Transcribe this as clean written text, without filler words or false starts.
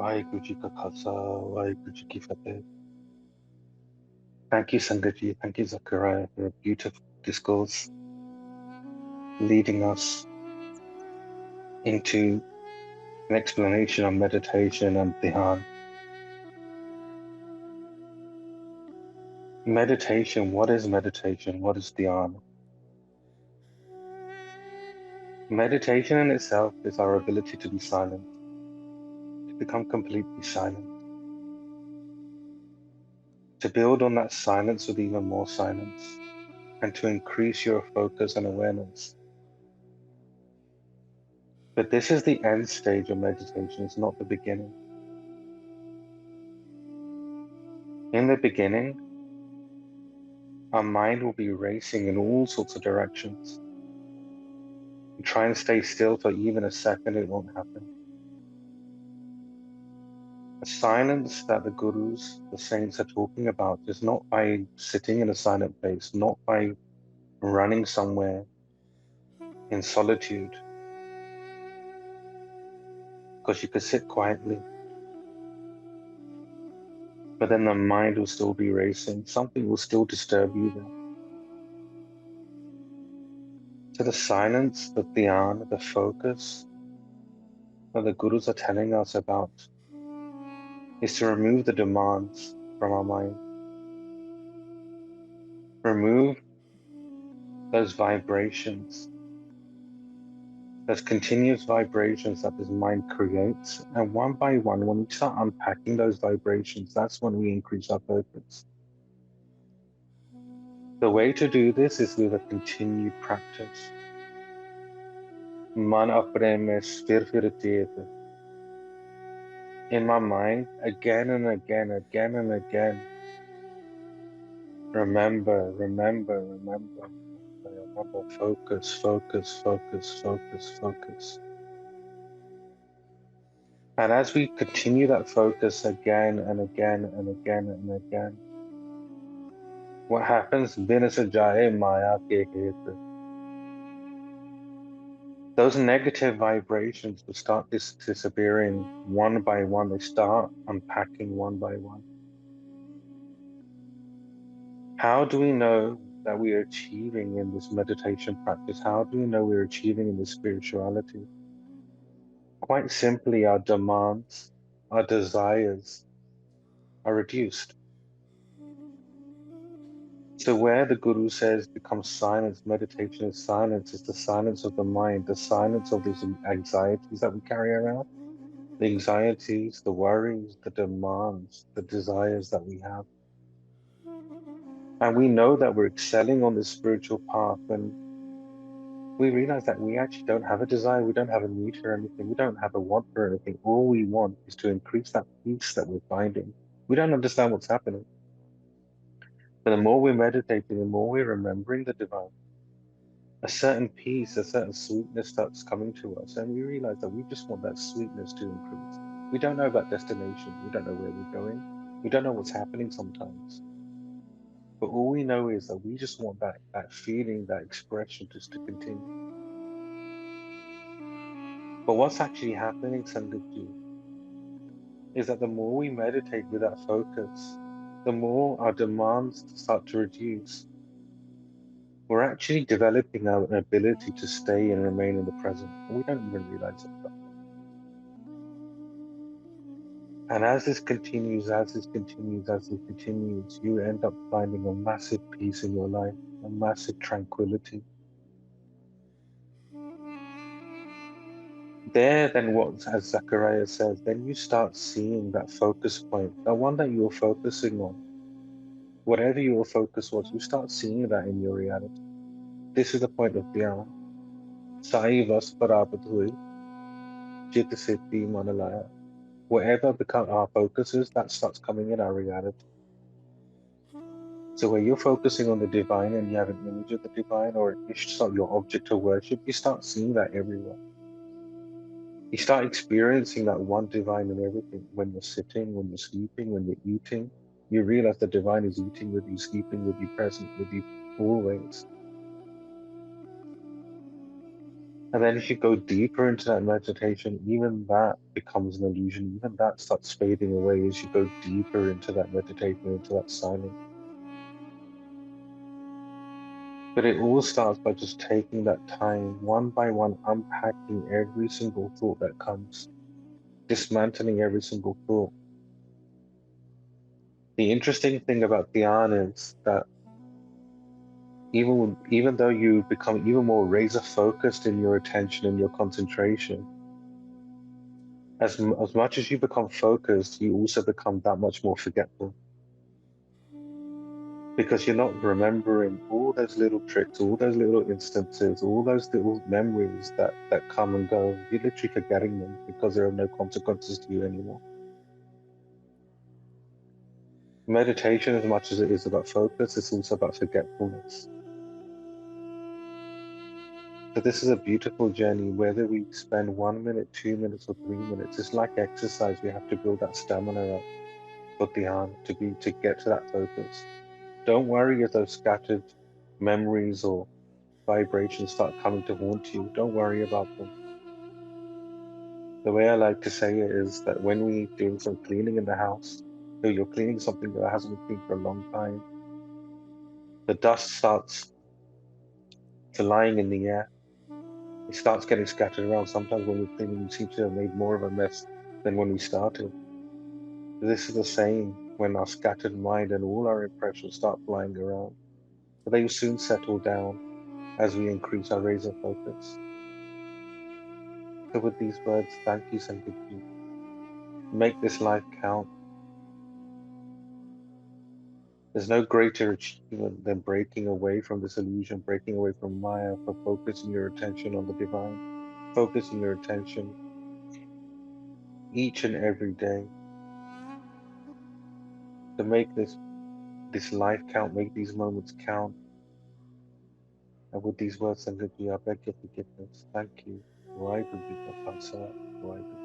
Waheguru Ji Ka Khalsa, Waheguru Ji Ki Fateh. Thank you, Sangat Ji. Thank you, Zachariah, for a beautiful discourse leading us into an explanation of meditation and Dhyan. Meditation, what is meditation? What is Dhyan? Meditation in itself is our ability to be silent, to become completely silent, to build on that silence with even more silence, and to increase your focus and awareness. But this is the end stage of meditation, it's not the beginning. In the beginning, our mind will be racing in all sorts of directions. You try and stay still for even a second, it won't happen. The silence that the gurus, the saints are talking about is not by sitting in a silent place, not by running somewhere in solitude, because you could sit quietly, but then the mind will still be racing. Something will still disturb you there. So the silence, the dhyan, the focus that the gurus are telling us about is to remove the demands from our mind. Remove those vibrations, those continuous vibrations that this mind creates. And one by one, when we start unpacking those vibrations, that's when we increase our focus. The way to do this is with a continued practice. Man apne mein fir cheta. In my mind, again and again, again and again, remember, remember, remember, remember, focus, focus, focus, focus, focus. And as we continue that focus again and again and again and again, what happens? Bin sajaye maya ke het. Those negative vibrations will start disappearing one by one. They start unpacking one by one. How do we know that we are achieving in this meditation practice? How do we know we're achieving in this spirituality? Quite simply, our demands, our desires are reduced. So where the Guru says become silence, meditation is silence, it's the silence of the mind, the silence of these anxieties that we carry around, the anxieties, the worries, the demands, the desires that we have. And we know that we're excelling on this spiritual path when we realize that we actually don't have a desire, we don't have a need for anything, we don't have a want for anything. All we want is to increase that peace that we're finding. We don't understand what's happening. But the more we're meditating, the more we're remembering the divine, a certain peace, a certain sweetness starts coming to us. And we realize that we just want that sweetness to increase. We don't know about destination. We don't know where we're going. We don't know what's happening sometimes. But all we know is that we just want that feeling, that expression just to continue. But what's actually happening, Sangatji, is that the more we meditate with that focus, the more our demands start to reduce. We're actually developing an ability to stay and remain in the present. And we don't even realize it. And as this continues, as this continues, as this continues, you end up finding a massive peace in your life, a massive tranquility. There, then, what, as Zachariah says, then you start seeing that focus point, the one that you were focusing on, whatever your focus was, you start seeing that in your reality. This is the point of Dhyan. Sai vas parapat hui, chit siddhi manalaya. Whatever become our focus is, that starts coming in our reality. So where you're focusing on the divine and you have an image of the divine or your object of worship, you start seeing that everywhere. You start experiencing that one divine in everything. When you're sitting, when you're sleeping, when you're eating, you realize the divine is eating with you, sleeping with you, present with you, always. And then if you go deeper into that meditation, even that becomes an illusion. Even that starts fading away as you go deeper into that meditation, into that silence. But it all starts by just taking that time, one by one, unpacking every single thought that comes, dismantling every single thought. The interesting thing about Dhyan is that even though you become even more razor focused in your attention and your concentration, as much as you become focused, you also become that much more forgetful because you're not remembering all those little tricks, all those little instances, all those little memories that come and go. You're literally forgetting them because there are no consequences to you anymore. Meditation, as much as it is about focus, it's also about forgetfulness. So this is a beautiful journey, whether we spend 1 minute, 2 minutes, or 3 minutes. It's like exercise. We have to build that stamina up for Dhyan to get to that focus. Don't worry if those scattered memories or vibrations start coming to haunt you. Don't worry about them. The way I like to say it is that when we're doing some cleaning in the house, so you're cleaning something that hasn't been cleaned for a long time, the dust starts to lying in the air. It starts getting scattered around. Sometimes when we're cleaning, we seem to have made more of a mess than when we started. This is the same when our scattered mind and all our impressions start flying around. But they will soon settle down as we increase our razor focus. So with these words, thank you, Sangat Ji. Make this life count. There's no greater achievement than breaking away from this illusion, breaking away from Maya, for focusing your attention on the divine, focusing your attention each and every day to make this life count, make these moments count. And with these words, Sangat Ji, I beg your forgiveness. Thank you. Vaheguru Ji Ka Khalsa, Vaheguru